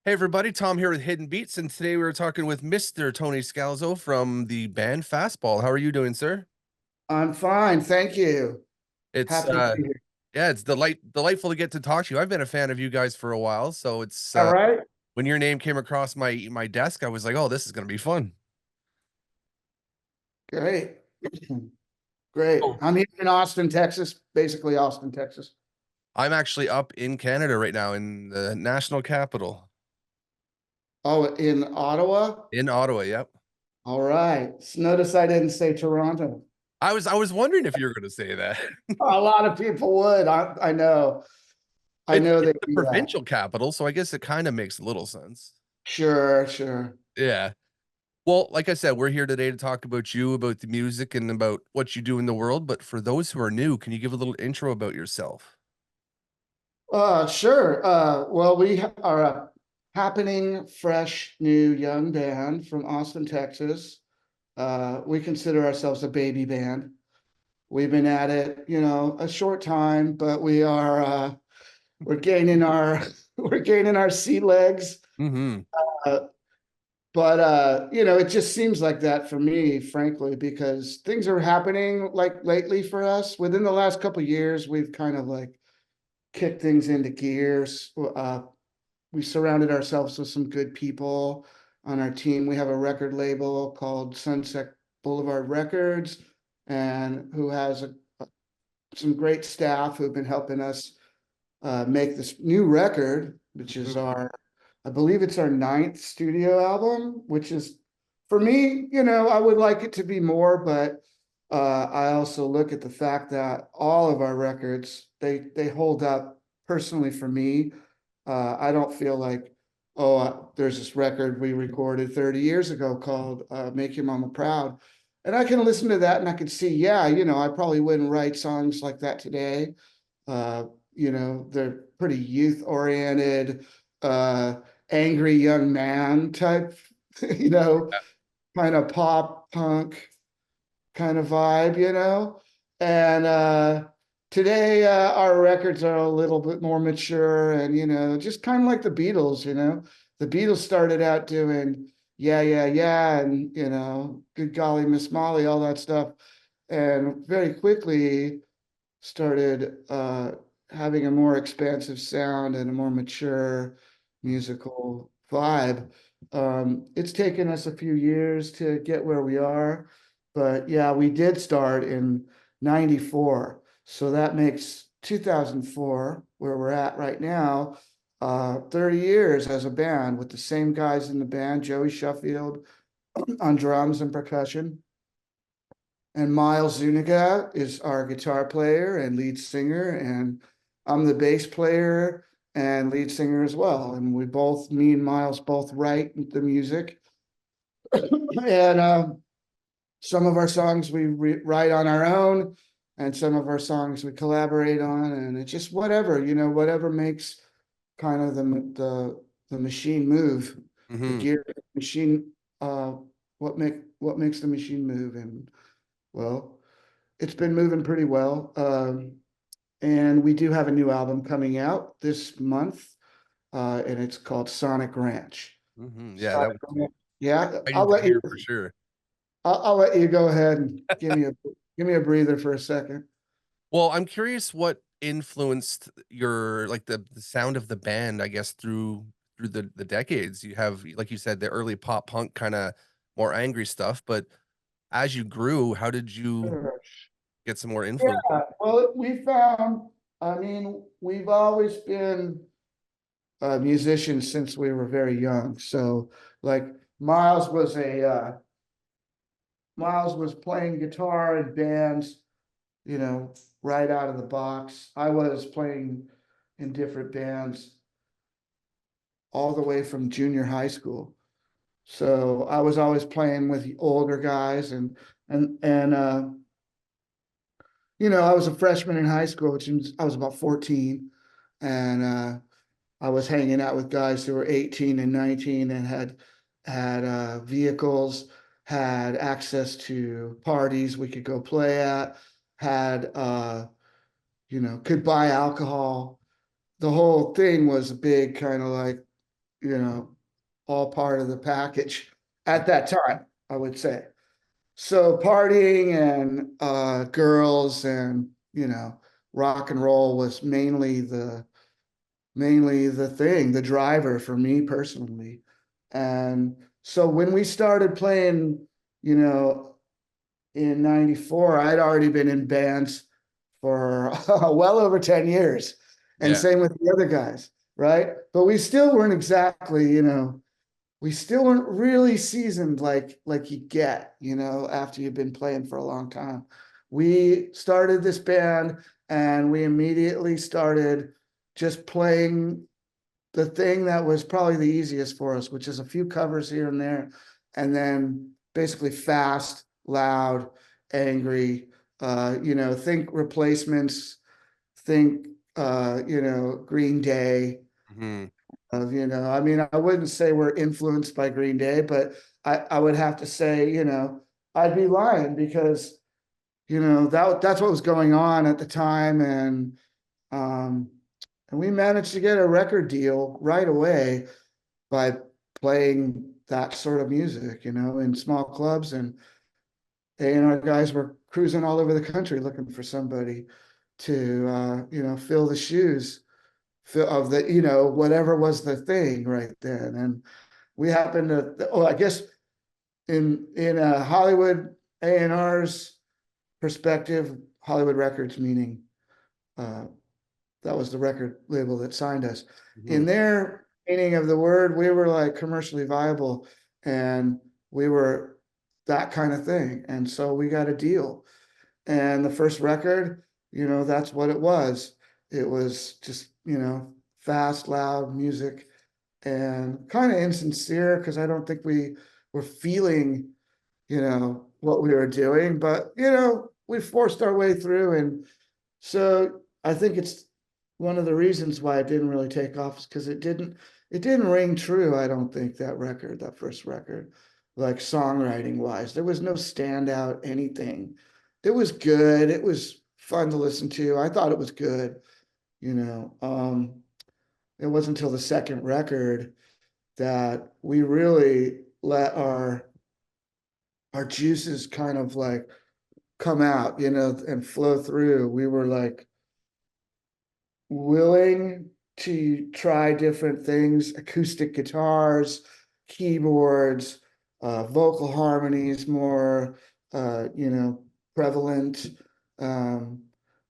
Hey everybody, Tom here with Hidden Beats, and today we were talking with Mr. Tony Scalzo from the band Fastball. How are you doing, sir? I'm fine, thank you. It's Happy to be here. yeah, it's delightful to get to talk to you. I've been a fan of you guys for a while, so it's All right, when your name came across my desk, I was like, "Oh, this is gonna be fun." great, great. Oh, I'm here in Austin, Texas, basically Austin, Texas. I'm actually up in Canada right now in the national capital Oh, in Ottawa? in Ottawa. Yep. All right. So notice I didn't say Toronto. I was wondering if you were going to say that. A lot of people would. I know. I It's know it's they the do that. provincial capital, so I guess it kind of makes a little sense. Sure, sure. Yeah. Well, like I said, we're here today to talk about you, about the music, and about what you do in the world. But for those who are new, can you give a little intro about yourself? Sure. Well, we are a happening, fresh, new, young band from Austin, Texas. We consider ourselves a baby band. We've been at it, a short time, but we're gaining our we're gaining our sea legs. Mm-hmm. Uh, but it just seems like that for me, frankly, because things are happening like lately for us. Within the last couple of years, we've kind of like kicked things into gears. We surrounded ourselves with some good people on our team. We have a record label called Sunset Boulevard Records, and who has some great staff who've been helping us make this new record, which is Mm-hmm. I believe it's our ninth studio album, which is, for me, I would like it to be more, but I also look at the fact that all of our records, they hold up personally for me. I don't feel like, oh, there's this record we recorded 30 years ago called Make Your Mama Proud. And I can listen to that and I can see, yeah, I probably wouldn't write songs like that today. Uh, they're pretty youth oriented, uh, angry young man type, you know, kind of pop punk kind of vibe, And today our records are a little bit more mature and, just kind of like the Beatles. The Beatles started out doing yeah, yeah, yeah, and, good golly, Miss Molly, all that stuff. And very quickly started having a more expansive sound and a more mature musical vibe. It's taken us a few years to get where we are, but yeah, we did start in 94. So that makes 2004, where we're at right now, 30 years as a band with the same guys in the band, Joey Sheffield on drums and percussion. And Miles Zuniga is our guitar player and lead singer, and I'm the bass player and lead singer as well. And me and Miles both write the music. And some of our songs we write on our own, and some of our songs we collaborate on, and it's just whatever, whatever makes kind of the machine move, the Mm-hmm. gear machine, what makes the machine move. And well, it's been moving pretty well. And we do have a new album coming out this month, and it's called Sonic Ranch. Mm-hmm. Yeah, that Sonic was Ranch. Yeah, exciting to hear for sure. I'll let you go ahead and give me a breather for a second. Well, I'm curious what influenced your like the sound of the band, I guess, through the decades. You have, like you said, the early pop punk kind of more angry stuff, but as you grew, how did you Sure. get some more influence? Yeah, well, I mean, we've always been musicians since we were very young. So, like, Miles was a Miles was playing guitar in bands, right out of the box. I was playing in different bands all the way from junior high school. So I was always playing with the older guys, and I was a freshman in high school, which means I was about 14, and I was hanging out with guys who were 18 and 19 and had vehicles, had access to parties we could go play at, had could buy alcohol. The whole thing was a big kind of like you know, all part of the package at that time, I would say. So partying and girls and, you know, rock and roll was mainly the thing, the driver for me personally. And so when we started playing, you know, in 94, I'd already been in bands for well over 10 years. And Yeah. same with the other guys, right? But we still weren't exactly, you know, we still weren't really seasoned like you get, you know, after you've been playing for a long time. We started this band and we immediately started just playing the thing that was probably the easiest for us, which is a few covers here and there, and then basically fast, loud, angry. You know, think Replacements, think you know, Green Day. Mhm. You know, I mean, I wouldn't say we're influenced by Green Day, but I would have to say, you know, I'd be lying because, you know, that's what was going on at the time. Um, and we managed to get a record deal right away by playing that sort of music, you know, in small clubs. And A&R guys were cruising all over the country looking for somebody to, you know, fill the shoes of the, you know, whatever was the thing right then. And we happened to, oh, I guess in Hollywood A&R's perspective, Hollywood Records, meaning uh, that was the record label that signed us. In Mhm. their meaning of the word, we were like commercially viable and we were that kind of thing. And so we got a deal. And the first record, you know, that's what it was. It was just, you know, fast, loud music and kind of insincere because I don't think we were feeling, you know, what we were doing, but, you know, we forced our way through. And so I think it's one of the reasons why it didn't really take off is because it didn't ring true. I don't think that first record, like songwriting wise, there was no standout anything. It was good. It was fun to listen to. I thought it was good, you know. It wasn't until the second record that we really let our juices kind of like come out, you know, and flow through. We were like willing to try different things, acoustic guitars, keyboards, vocal harmonies more, you know, prevalent. Um,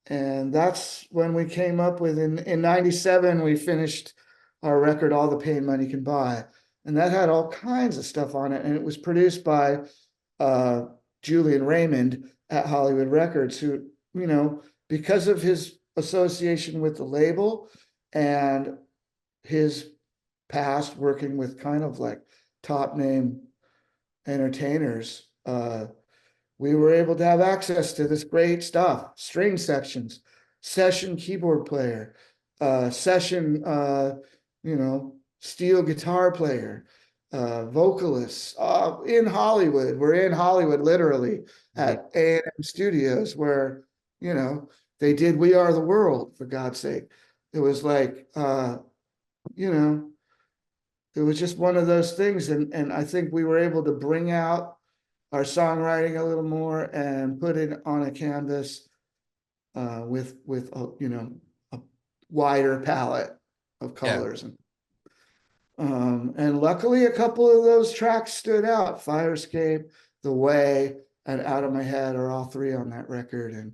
and that's when we came up with in 97, we finished our record, All the Pain Money Can Buy. And that had all kinds of stuff on it. And it was produced by uh, Julian Raymond at Hollywood Records, who, you know, because of his association with the label and his past working with kind of like top name entertainers, we were able to have access to this great stuff, string sections, session keyboard player, session, you know, steel guitar player, vocalists in Hollywood. We're in Hollywood literally Mhm. at A&M Studios where, you know, they did We Are the World, for God's sake. It was like, you know, it was just one of those things. And I think we were able to bring out our songwriting a little more and put it on a canvas with you know, a wider palette of Yeah. colors. And luckily a couple of those tracks stood out. Firescape, The Way, and Out of My Head are all three on that record, and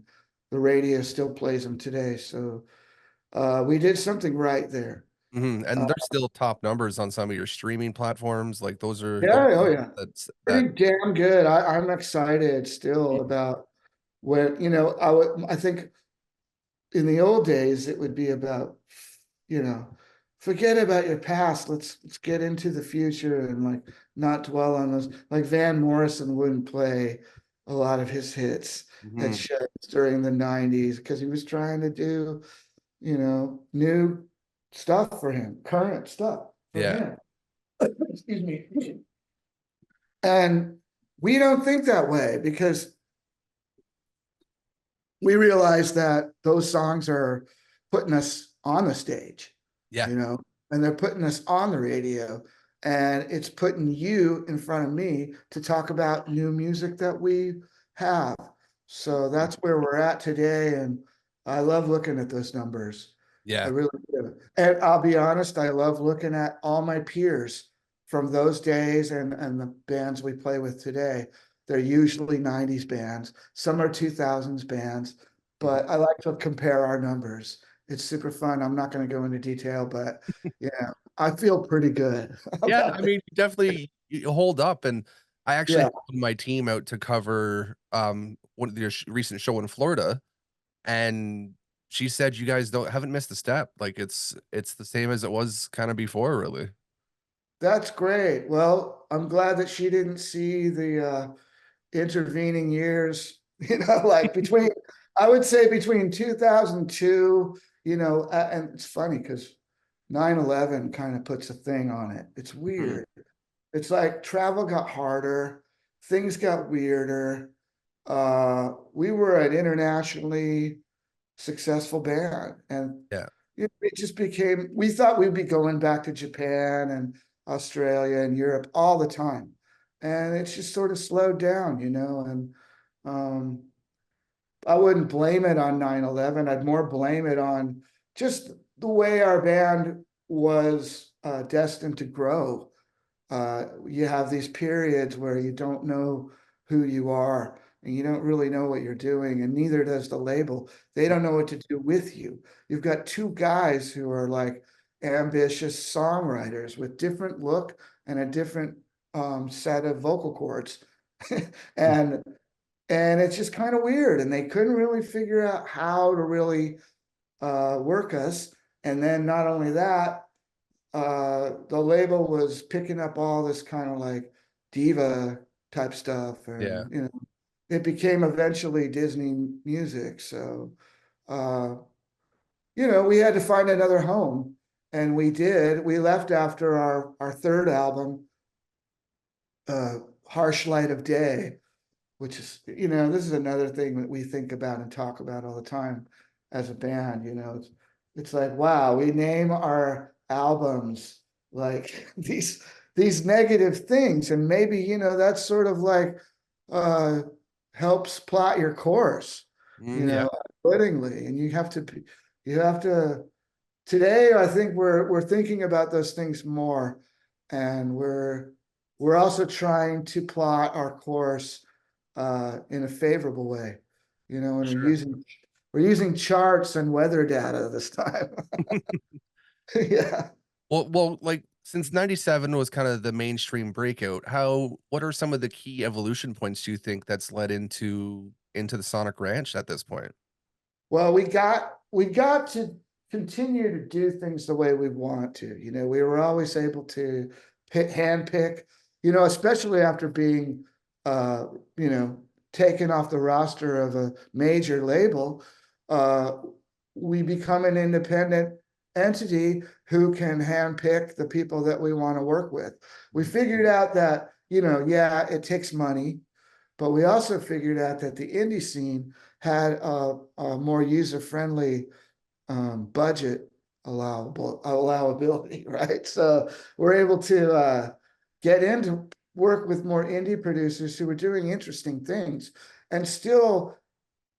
the radio still plays them today. So we did something right there. Mhm. Uh, And there's still top numbers on some of your streaming platforms. Like those yeah, are oh the yeah, that's that. pretty damn good. I'm excited still about when, you know, I think in the old days it would be about, you know, forget about your past, let's get into the future and like not dwell on those. Like Van Morrison wouldn't play a lot of his hits at Mhm. shows during the 90s because he was trying to do, you know, new stuff for him, current stuff for Yeah. him. Excuse me. And we don't think that way because we realize that those songs are putting us on the stage, Yeah. you know. and they're putting us on the radio, and it's putting you in front of me to talk about new music that we have. So that's where we're at today, and I love looking at those numbers. I Yeah. really do. And I'll be honest, I love looking at all my peers from those days and the bands we play with today. They're usually 90s bands, some are 2000s bands, Mhm. but I like to compare our numbers. It's super fun. I'm not going to go into detail, but yeah, I feel pretty good Yeah, about I it. mean, definitely you hold up, and I actually Yeah, had my team out to cover, one of their recent show in Florida, and she said, "You guys don't haven't missed a step, like, it's the same as it was kinda before, really." that's great. Well, I'm glad that she didn't see the intervening years, like between, I would say between 2002, and it's funny because 9/11 kind of puts a thing on it. It's Mhm. weird. It's like travel got harder, things got weirder. We were an internationally successful band, and Yeah, it just became, we thought we'd be going back to Japan and Australia and Europe all the time. And it's just sort of slowed down, and um, I wouldn't blame it on 9/11. I'd more blame it on just the way our band was destined to grow. You have these periods where you don't know who you are and you don't really know what you're doing, and neither does the label. They don't know what to do with you. You've got two guys who are like ambitious songwriters with different look and a different set of vocal cords. mm, and and it's just kind of weird, and they couldn't really figure out how to really work us. And then not only that, the label was picking up all this kind of like diva type stuff, yeah, and it became eventually Disney music. So uh we had to find another home, and we did. We left after our third album, Harsh Light of Day, which is, this is another thing that we think about and talk about all the time as a band. It's like, wow, we name our albums like these negative things, and maybe that's sort of like uh helps plot your course, yeah, accordingly. And you have to today, I think we're thinking about those things more, and we're also trying to plot our course in a favorable way, and we're sure. using charts and weather data this time. Yeah. Well, like, since '97 was kinda the mainstream breakout, what are some of the key evolution points do you think that's led into the Sonic Ranch at this point? Well, we got to continue to do things the way we want to. We were always able to hand pick, especially after being uh, you know, taken off the roster of a major label. Uh, we become an independent entity who can hand pick the people that we want to work with. We Mhm. figured out that, yeah, it takes money, but we also figured out that the indie scene had a more user-friendly budget allowability, right? So we're able to get into work with more indie producers who are doing interesting things, and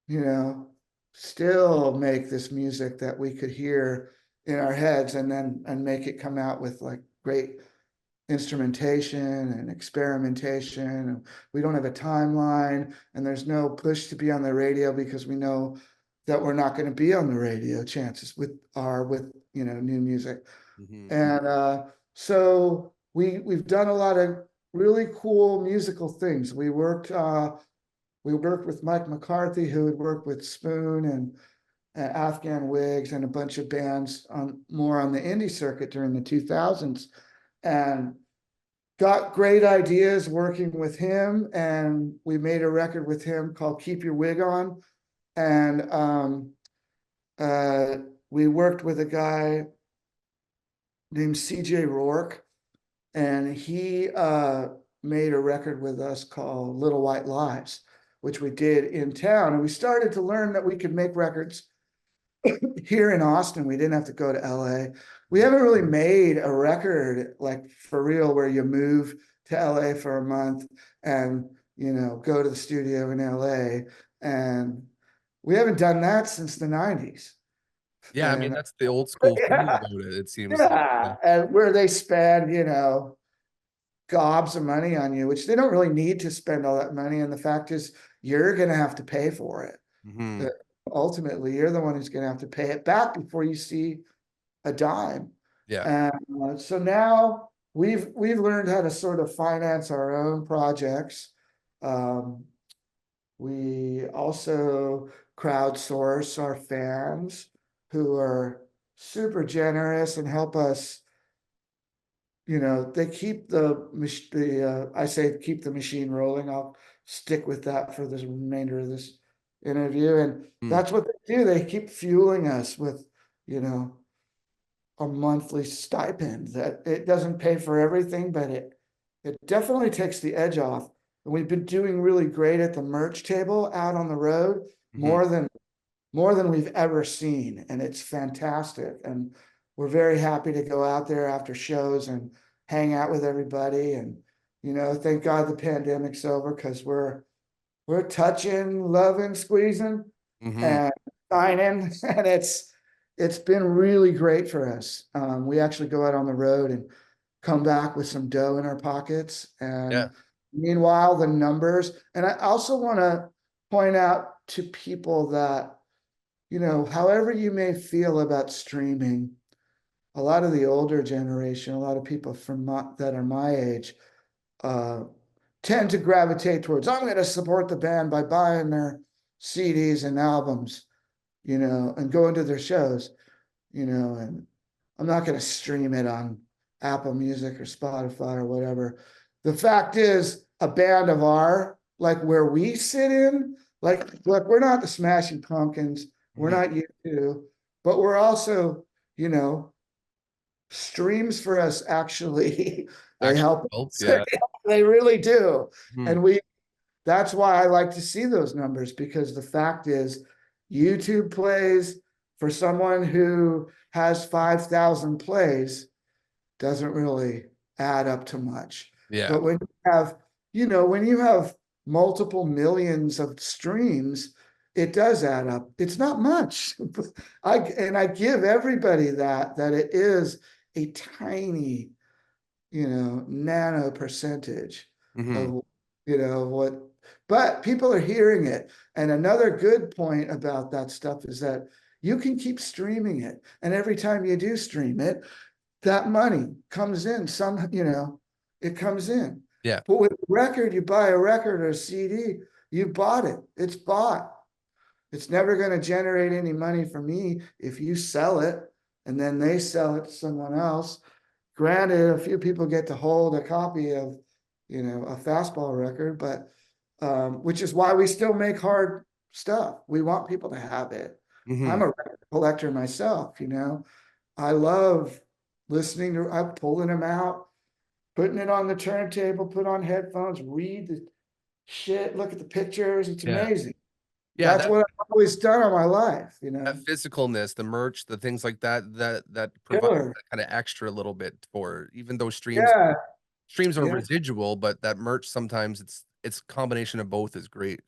you know, still make this music that we could hear in our heads, and make it come out with like great instrumentation and experimentation. We don't have a timeline, and there's no push to be on the radio because we know that we're not going to be on the radio. Chances with new music. Mhm. And so we've done a lot of really cool musical things. We worked with Mike McCarthy, who had worked with Spoon and Afghan Wigs and a bunch of bands on more on the indie circuit during the 2000s, and got great ideas working with him. And we made a record with him called Keep Your Wig On. And uh, we worked with a guy named CJ Rourke, and he made a record with us called Little White Lies, which we did in town. And we started to learn that we could make records here in Austin. We didn't have to go to LA. we haven't really made a record like for real where you move to LA for a month and go to the studio in LA. And we haven't done that since the 90s. Yeah, I mean, And that's the old school feel yeah, about it, it seems like. Yeah. yeah. And where they spend, gobs of money on you, which they don't really need to spend all that money. And the fact is, you're going to have to pay for it. Mhm. Ultimately, you're the one who's going to have to pay it back before you see a dime. Yeah. And so now we've learned how to sort of finance our own projects. Um, we also crowdsource our fans who are super generous and help us. They keep I say keep the machine rolling. I'll stick with that for the remainder of this interview. And Mm. that's what they do. They keep fueling us with, you know, a monthly stipend that it doesn't pay for everything, but it definitely takes the edge off. And we've been doing really great at the merch table out on the road, Mhm. more than more than we've ever seen. And it's fantastic. And we're very happy to go out there after shows and hang out with everybody. And, thank God the pandemic's over because we're touching, loving, squeezing, Mhm. and signing. And it's been really great for us. We actually go out on the road and come back with some dough in our pockets. Yeah. And meanwhile, the numbers, and I also want to point out to people that however you may feel about streaming, a lot of the older generation, a lot of people that are my age, uh, tend to gravitate towards, I'm going to support the band by buying their CDs and albums, and going to their shows, and I'm not going to stream it on Apple Music or Spotify or whatever. The fact is, a band of like where we sit in, like, look, we're not the Smashing Pumpkins, we're Mhm. not U2, but we're also, you know, streams for us actually, they Actually help help, us. yeah. They really do. Mhm. And that's why I like to see those numbers, because the fact is, YouTube plays for someone who has 5,000 plays doesn't really add up to much. Yeah. But when you have multiple millions of streams, it does add up. It's not much. I give everybody that it is a tiny, nano percentage Mhm. of, what, but people are hearing it. And another good point about that stuff is that you can keep streaming it. And every time you do stream it, that money comes in. It comes in. Yeah. But with a record, you buy a record or a CD, you bought it. It's bought. It's never going to generate any money for me if you sell it and then they sell it to someone else. Granted, a few people get to hold a copy of, a fastball record, but which is why we still make hard stuff. We want people to have it. I'm Mhm. a record collector myself, I love I'm pulling them out, putting it on the turntable, put on headphones, read the shit, look at the pictures. It's Yeah. amazing. Yeah, That's that what I've always done all my life, that physicalness, the merch, the things like that, that provides Killer. that kinda extra little bit for even though Yeah. streams are Yeah. residual, but that merch sometimes it's combination of both is great.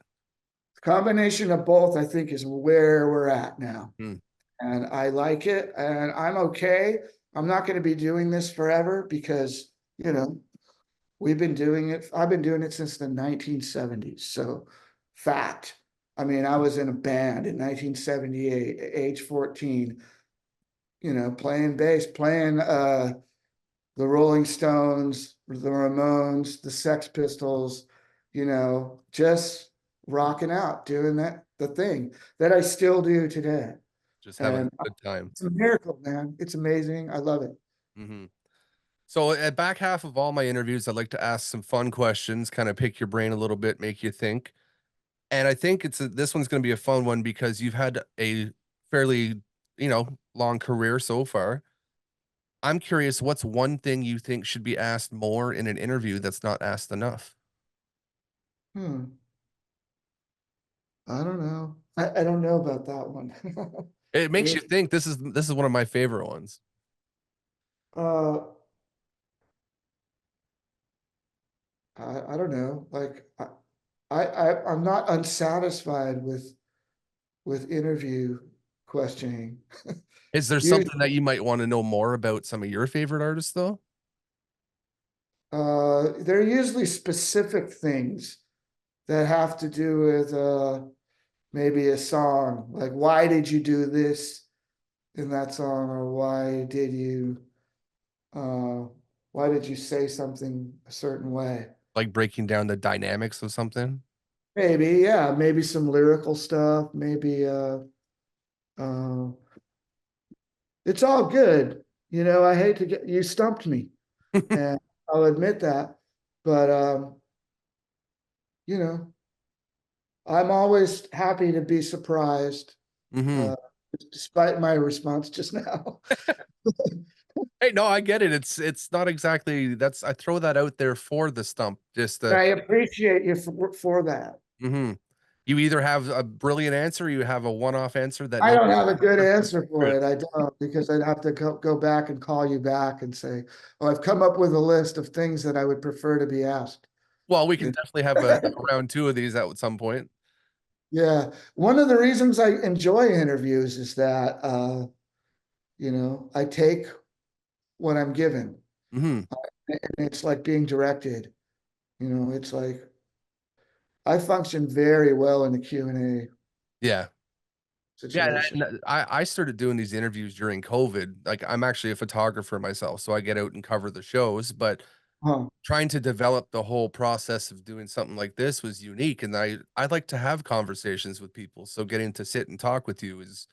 Combination of both, I think, is where we're at now. Mm. And I like it and I'm okay. I'm not going to be doing this forever because, I've been doing it since the 1970s. So, fact. I mean, I was in a band in 1978, age 14, playing bass, playing the Rolling Stones, the Ramones, the Sex Pistols, just rocking out, doing the thing that I still do today. Just having a And good time. it's a miracle, man. It's amazing. I love it. Mhm. So at back half of all my interviews, I'd like to ask some fun questions, kind of pick your brain a little bit, make you think. And I think this one's going to be a fun one because you've had a fairly, long career so far. I'm curious, what's one thing you think should be asked more in an interview that's not asked enough? Hmm. I don't know. I don't know about that one. It makes Yeah. you think. This is one of my favorite ones. Uh, I don't know. Like I'm not unsatisfied with interview questioning. Is there You, something that you might want to know more about some of your favorite artists though? they're usually specific things that have to do with maybe a song. Like, why did you do this in that song, or uh, why did you say something a certain way? Like breaking down the dynamics of something? Maybe, yeah, maybe some lyrical stuff. Maybe, uh, it's all good. I hate to get you stumped me, and I'll admit that. But you know, I'm always happy to be surprised, Hmm. uh, despite my response just now. Hey, no, I get it. It's not exactly that's I throw that out there for the stump. Just I appreciate you for that. mhm. You either have a brilliant answer, or you have a one-off answer that I don't nobody have a good answer for it. experience. I don't, because I'd have to go back and call you back and say, "Oh, I've come up with a list of things that I would prefer to be asked." Well, we can You definitely have a round two of these at some point. Yeah. One of the reasons I enjoy interviews is that, I take what I'm given, Hmm. and it's like being directed. It's like I function very well in the Q&A Yeah. Yeah, situation. and I started doing these interviews during COVID. Like I'm actually a photographer myself, so I get out and cover the shows, but Huh. trying to develop the whole process of doing something like this was unique, and I like to have conversations with people. So getting to sit and talk with you is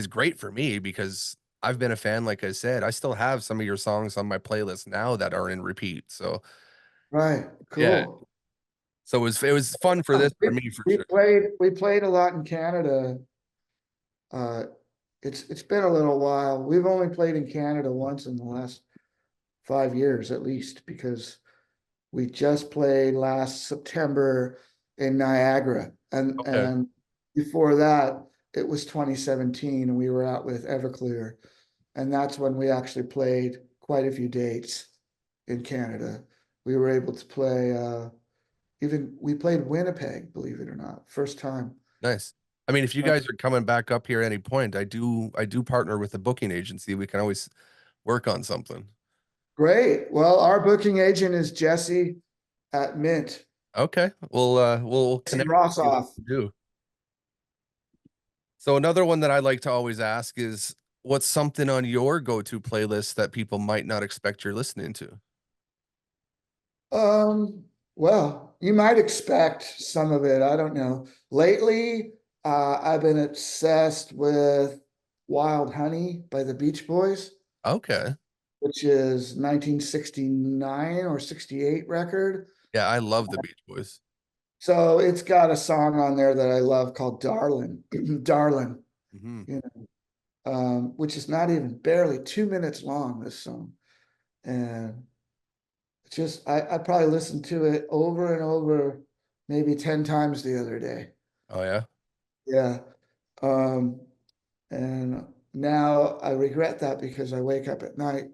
great for me because I've been a fan, like I said. I still have some of your songs on my playlist now that are in repeat. So Right. yeah. Cool. So it was fun for Huh. this for me for We sure. played a lot in Canada. Uh, it's been a little while. We've only played in Canada once in the last 5 years at least, because we just played last September in Niagara, and Okay. before that it was 2017, and we were out with Everclear, and that's when we actually played quite a few dates in Canada. We were able to play. Even we played Winnipeg, believe it or not, first time. Nice. I mean, if you guys are coming back up here at any point, I do partner with a booking agency. We can always work on something. Great. Well, our booking agent is Jesse at Mint. Okay. We'll Jesse connect and see what Rossoff. we can do. So another one that I like to always ask is what's something on your go-to playlist that people might not expect you're listening to? Well, you might expect some of it. I don't know. Lately, I've been obsessed with Wild Honey by the Beach Boys, Okay. which is 1969 or 68 record. Yeah, I love the Beach Boys. So it's got a song on there that I love called Darlin', Darlin', Hmm. you which is not even barely 2 minutes long, this song. And it's just, I probably listened to it over and over, maybe 10 times the other day. Oh yeah. Yeah. Um, and now I regret that because I wake up at night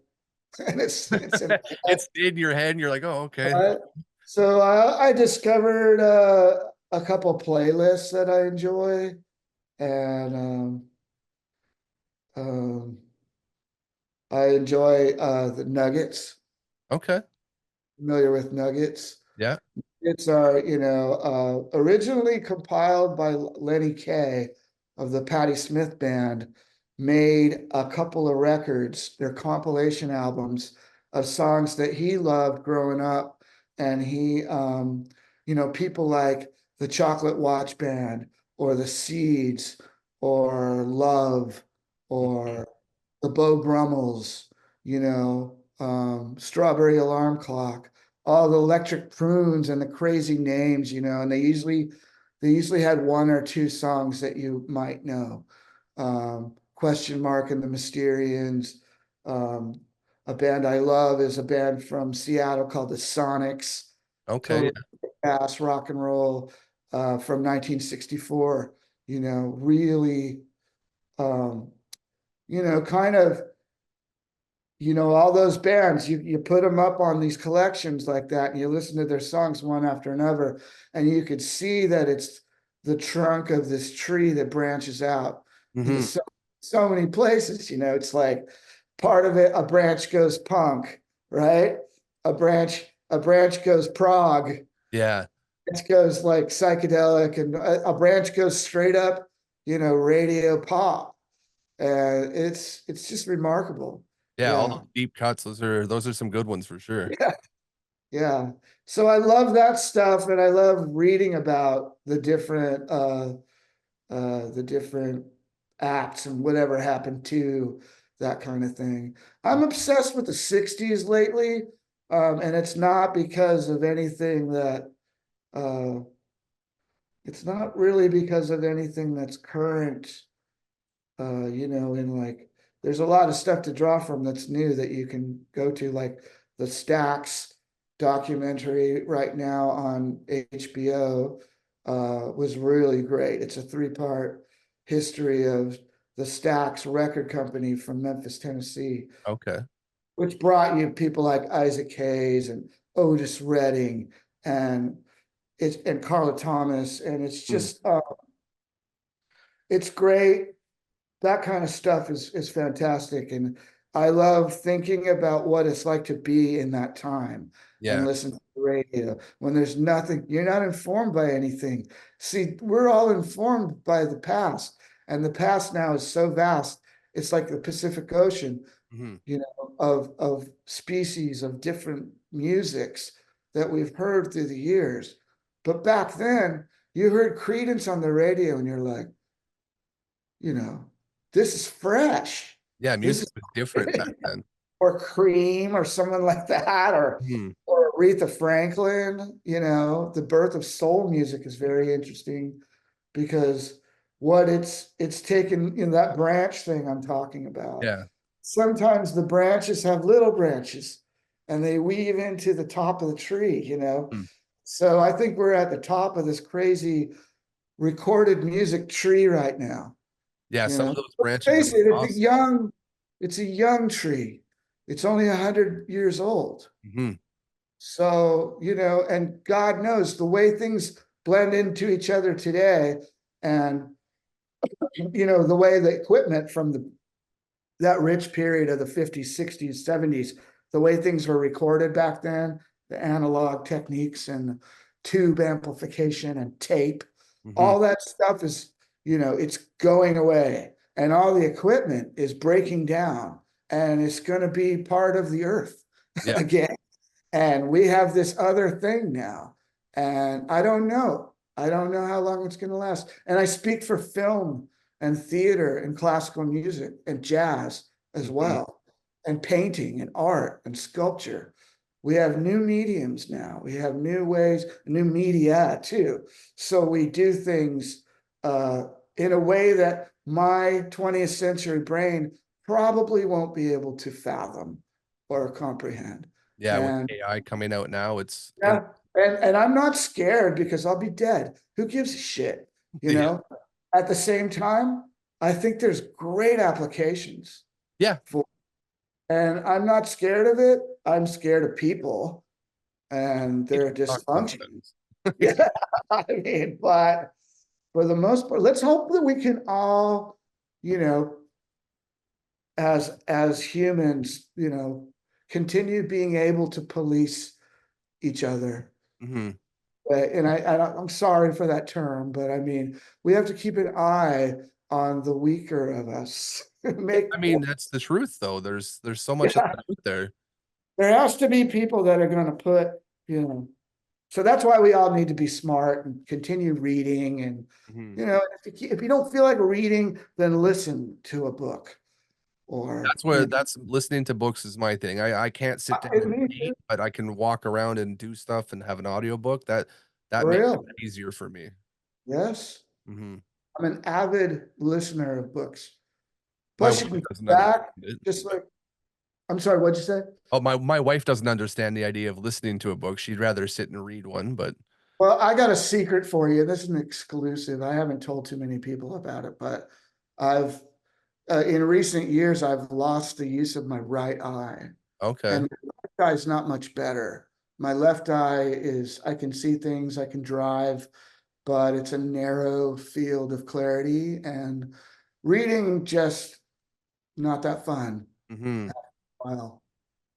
and it's in my head. It's in your head and you're like, "Oh, okay." Uh, so I discovered a couple playlists that I enjoy, and um, I enjoy the Nuggets. Okay. Familiar with Nuggets? Yeah. It's originally compiled by Lenny Kaye of the Patti Smith Band, made a couple of records, they're compilation albums of songs that he loved growing up. And people like the Chocolate Watch Band or the Seeds or Love Mhm. or the Beau Brummels, Strawberry Alarm Clock, all the Electric Prunes and the crazy names, and they usually had one or two songs that you might know. Question Mark and the Mysterians. Um, a band I love is a band from Seattle called the Sonics. Okay. Total Yeah. ass rock and roll from 1964. Really, kind of all those bands, you put them up on these collections like that, and you listen to their songs one after another, and you could see that it's the trunk of this tree that branches out into Hmm. so many places. It's like part of it, a branch goes punk, right? A branch goes prog, Yeah. branch goes like psychedelic, and a branch goes straight up, radio pop. And it's just remarkable. Yeah. All Yeah. those deep cuts. Those are some good ones for sure. Yeah. Yeah. So I love that stuff, and I love reading about the different acts and whatever happened to that kind of thing. I'm obsessed with the 60s lately. And uh it's not really because of anything that's current. In like, there's a lot of stuff to draw from that's new that you can go to, like the Stax documentary right now on HBO was really great. It's a 3-part history of the Stax record company from Memphis, Tennessee, Okay. which brought you people like Isaac Hayes and Otis Redding and Carla Thomas, and Mm. it's great. That kind of stuff is fantastic. And I love thinking about what it's like to be in that time and Yeah. listen to the radio when there's nothing, you're not informed by anything. See, we're all informed by the past, and the past now is so vast. It's like the Pacific Ocean, Hmm. of species of different musics that we've heard through the years. But back then, you heard Credence on the radio and you're like, you know, this is fresh. Yeah. This Music is was different back then. or Cream or someone like that, Hmm. or Aretha Franklin. The birth of soul music is very interesting because what it's taken in that branch thing I'm talking about. Yeah. Sometimes the branches have little branches and they weave into the top of the tree. Mm. So I think we're at the top of this crazy recorded music tree right now. Yeah. You Some know, of those branches face are it, awesome. it's a young tree. It's only 100 years old. Hmm. So, and God knows the way things blend into each other today, and the way the equipment from that rich period of the 50s, 60s, 70s, the way things were recorded back then, the analog techniques and tube amplification and tape, Hmm. all that stuff it's going away. And all the equipment is breaking down, and it's going to be part of the earth Yeah. again. And we have this other thing now. And I don't know. I don't know how long it's going to last. And I speak for film and theater and classical music and jazz as Hmm. well, and painting and art and sculpture. We have new mediums now. We have new ways, new media too. So we do things in a way that my 20th century brain probably won't be able to fathom or comprehend. Yeah. With And AI coming out now, it's yeah, and I'm not scared because I'll be dead. Who gives a shit? You yeah. know, at the same time, I think there's great applications Yeah. for, and I'm not scared of it. I'm scared of people and People their suck dysfunction. sometimes. Yeah, I mean, but for the most part, let's hope that we can all, you know, as humans, continue being able to police each other. Hmm. And I'm sorry for that term, but I mean, we have to keep an eye on the weaker of us. Yeah. Make I mean, that's the truth, though. There's so much of Yeah, that out there. there has to be people that are going to put, you know. So that's why we all need to be smart and continue reading. And Hmm. if you don't feel like reading, then listen to a book or That's listening to books is my thing. I can't sit down and me read, too. but I can walk around and do stuff and have an audiobook. That For makes real. it easier for me. Yes, Hmm. I'm an avid listener of books. My Plus, you wife can go doesn't back, understand it. just like, I'm sorry, what'd you say? Oh, my wife doesn't understand the idea of listening to a book. She'd rather sit and read one, but Well, I got a secret for you. This is an exclusive. I haven't told too many people about it, but I've in recent years, I've lost the use of my right eye, Okay. and my left eye is not much better. My left eye is, I can see things, I can drive, but it's a narrow field of clarity, and reading just not that fun. Mhm. Well,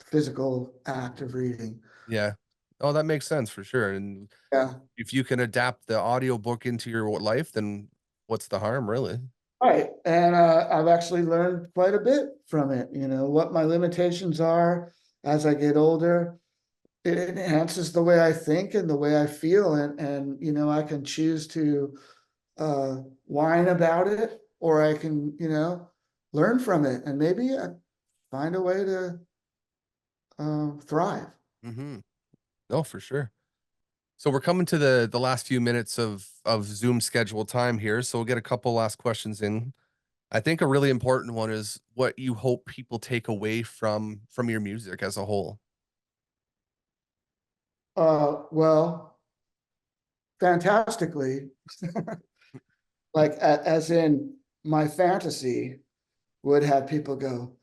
physical act of reading. Yeah. Oh, that makes sense for sure, and Yeah. if you can adapt the audiobook into your life, then what's the harm, really? Right. And I've actually learned quite a bit from it, what my limitations are as I get older. It enhances the way I think and the way I feel. And I can choose to whine about it, or I can, learn from it and maybe find a way to thrive. Mhm. No, for sure. So we're coming to the last few minutes of Zoom schedule time here, so we'll get a couple last questions in. I think a really important one is what you hope people take away from your music as a whole. Well, fantastically, like as in my fantasy would have people go,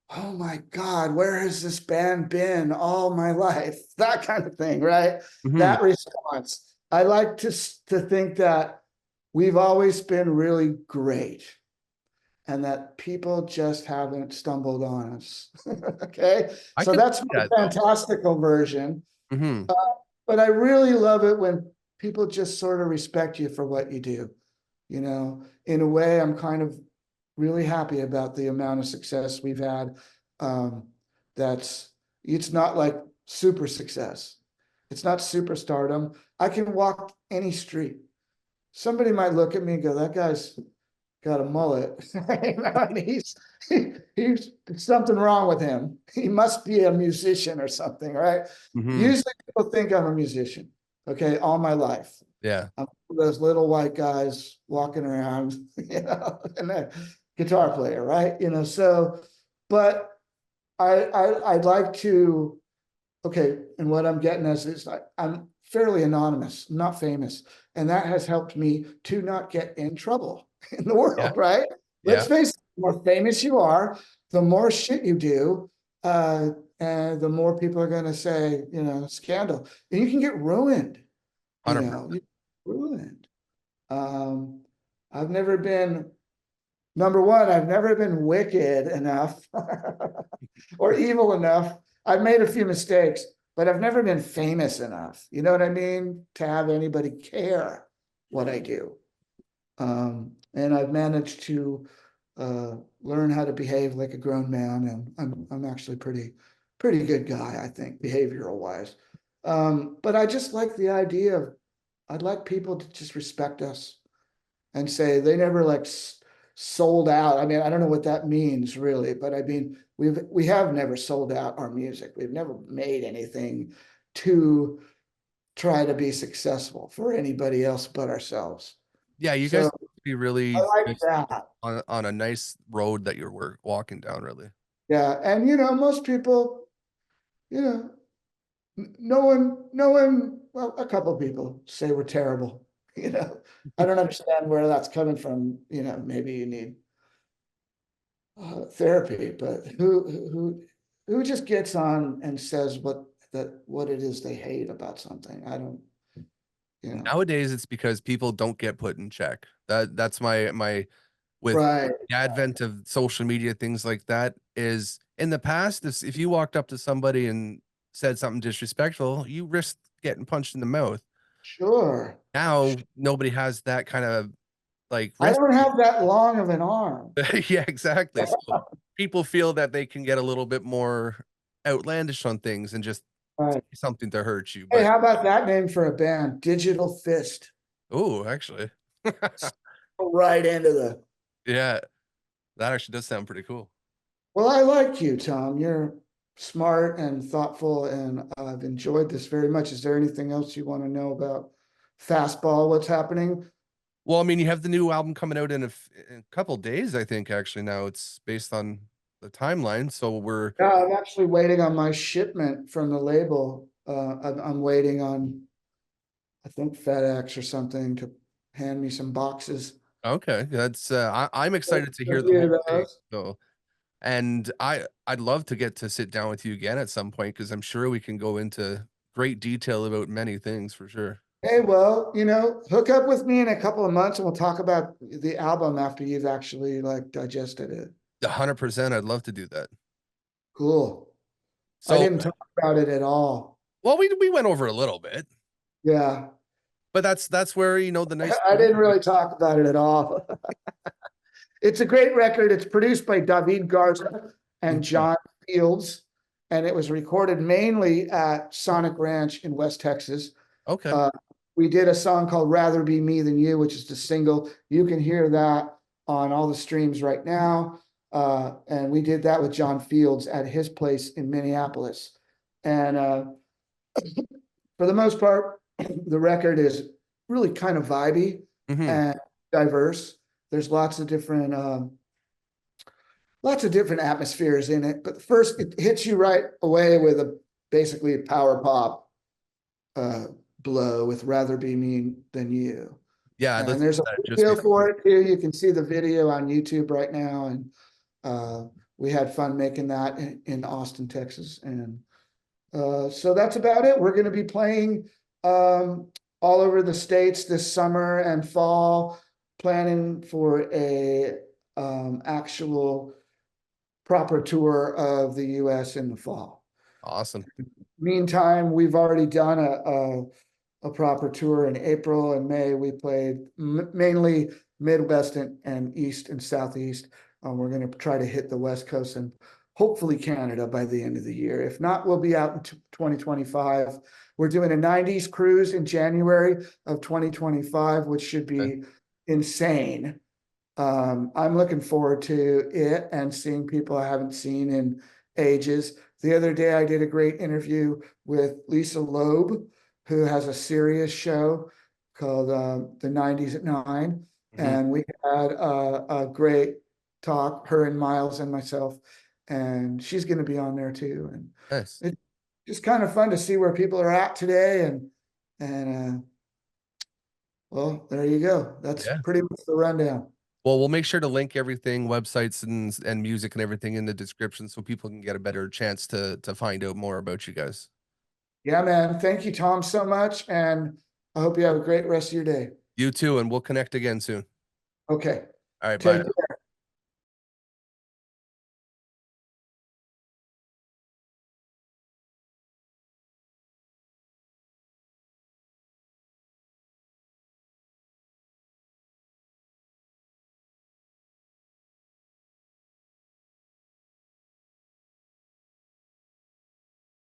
"Oh my God, where has this band been all my life?" That kind of thing, right? Mhm. That response. I like to think that we've always been really great and that people just haven't stumbled on us. Okay. I So could that's see my that though. fantastical version. Mhm. But I really love it when people just sort of respect you for what you do. In a way, I'm kind of really happy about the amount of success we've had. Um, that's it's not like super success. It's not superstardom. I can walk any street. Somebody might look at me and go, "That guy's got a mullet." And he's something wrong with him. He must be a musician or something, right? Mhm. Usually people think I'm a musician. Okay, all my life. Yeah. I'm one of those little white guys walking around, and a guitar player, right? So, but I'd like to, okay, and what I'm getting is I'm fairly anonymous, I'm not famous, and that has helped me to not get in trouble in the Yeah. world, right? Let's Yeah. face it, the more famous you are, the more shit you do, uh, and the more people are going to say, scandal, and you can get ruined, you 100%. ruined. Um, I've never been Number one, I've never been wicked enough or evil enough. I've made a few mistakes, but I've never been famous enough. You know what I mean? To have anybody care what I do. And I've managed to learn how to behave like a grown man, and I'm actually pretty good guy, I think, behavioral wise. But I just like the idea of I'd like people to just respect us and say they never like sold out. I mean, I don't know what that means really, but I mean, we have never sold out our music. We've never made anything to try to be successful for anybody else but ourselves. Yeah, you guys So be I really like just that. on a nice road that you're walking down, really. Yeah. And most people, you know, no one, well, a couple people say we're terrible. I don't understand where that's coming from. Maybe you need therapy, but who just gets on and says what it is they hate about something? I don't, you know. Nowadays, it's because people don't get put in check. That's my with Right. the advent of social media, things like that, is in the past, if you walked up to somebody and said something disrespectful, you risked getting punched in the mouth. Sure. Now, nobody has that kind of, like, I risk. don't have that long of an arm. Yeah, exactly. So, people feel that they can get a little bit more outlandish on things and just say Right. something to hurt you, Hey, but how about that name for a band? Digital Fist. oh, actually. Right into the. Yeah, that actually does sound pretty cool. Well, I like you, Tom. You're smart and thoughtful, and I've enjoyed this very much. Is there anything else you want to know about Fastball? What's happening? Well, I mean, you have the new album coming out in a couple days, I think, actually. Now it's based on the timeline, so we're Yeah, I'm actually waiting on my shipment from the label. I'm waiting on, I think FedEx or something to hand me some boxes. Okay, that's I'm excited to A hear the few whole of thing. those. So, and I'd love to get to sit down with you again at some point because I'm sure we can go into great detail about many things for sure. Hey, well, hook up with me in a couple of months and we'll talk about the album after you've actually like digested it. 100%, I'd love to do that. Cool. I So, didn't talk about it at all. well, we went over a little bit, Yeah. but that's where the nice I thing is. didn't really talk about it at all. It's a great record. It's produced by David Garza and Mhm. John Fields, and it was recorded mainly at Sonic Ranch in West Texas. Okay, Uh, we did a song called Rather Be Me Than You, which is the single. You can hear that on all the streams right now. And we did that with John Fields at his place in Minneapolis. And for the most part, the record is really kind of vibey hmm, and diverse. There's lots of different atmospheres in it. But first, it hits you right away with basically a power pop uh, blow with "Rather Be Me Than You." yeah, I And listened there's to a that just video before. for it too. You can see the video on YouTube right now, and we had fun making that in Austin, Texas. And so that's about it. We're going to be playing all over the states this summer and fall, planning for a actual proper tour of the U.S. in the fall. Awesome. Meantime, we've already done a proper tour in April and May. We played mainly Midwest and East and Southeast. We're going to try to hit the West Coast and hopefully Canada by the end of the year. If not, we'll be out in 2025. We're doing a 90s cruise in January of 2025, which should Okay. be insane. I'm looking forward to it and seeing people I haven't seen in ages. The other day, I did a great interview with Lisa Loeb, who has a serious show called The 90s at 9. Hmm. And we had a great talk, her and Miles and myself. And she's going to be on there too. And Nice. it's just kind of fun to see where people are at today. And well, there you go. That's Yeah. pretty much the rundown. Well, we'll make sure to link everything, websites and music and everything in the description so people can get a better chance to find out more about you guys. Yeah, man. Thank you, Tom, so much. And I hope you have a great rest of your day. You too, and we'll connect again soon. Okay. All right, bye Take now. care.